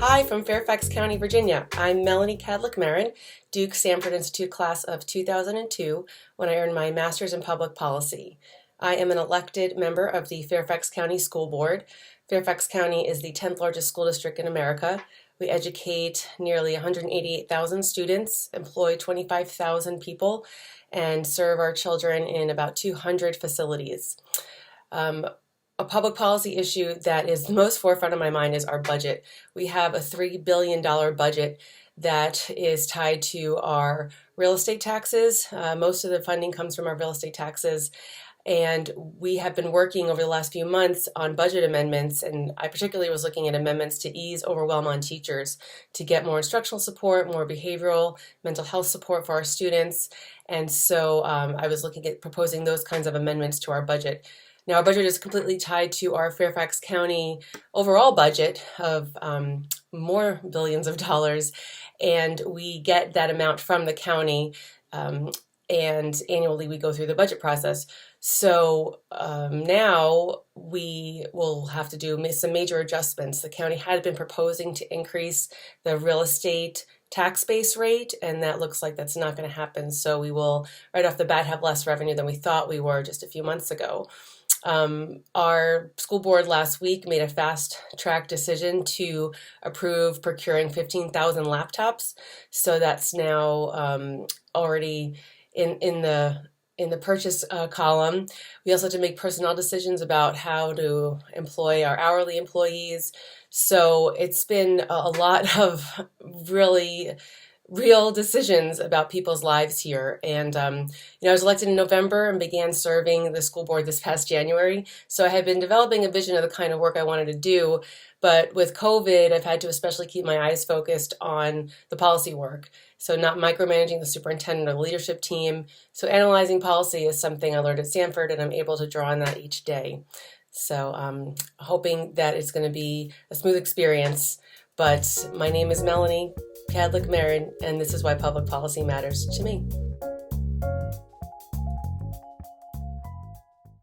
Hi from Fairfax County, Virginia. I'm Melanie Kadlic Meren, Duke Sanford Institute class of 2002 when I earned my master's in public policy. I am an elected member of the Fairfax County School Board. Fairfax County is the 10th largest school district in America. We educate nearly 188,000 students, employ 25,000 people, and serve our children in about 200 facilities. A public policy issue that is the most forefront of my mind is our budget. We have a $3 billion budget that is tied to our real estate taxes. Most of the funding comes from our real estate taxes. And we have been working over the last few months on budget amendments, and I particularly was looking at amendments to ease overwhelm on teachers, to get more instructional support, more behavioral, mental health support for our students. And so I was looking at proposing those kinds of amendments to our budget. Now, our budget is completely tied to our Fairfax County overall budget of more billions of dollars, and we get that amount from the county, and annually we go through the budget process. So now we will have to do some major adjustments. The county had been proposing to increase the real estate tax base rate, and that looks like that's not going to happen. So we will, right off the bat, have less revenue than we thought we were just a few months ago. Our school board last week made a fast track decision to approve procuring 15,000 laptops. So that's now already in the purchase column. We also have to make personnel decisions about how to employ our hourly employees. So it's been a lot of really real decisions about people's lives here. And, I was elected in November and began serving the school board this past January. So I had been developing a vision of the kind of work I wanted to do. But with COVID, I've had to especially keep my eyes focused on the policy work. So not micromanaging the superintendent or the leadership team. So analyzing policy is something I learned at Sanford, and I'm able to draw on that each day. So I'm hoping that it's going to be a smooth experience. But my name is Melanie Kadlic Meren, and this is why public policy matters to me.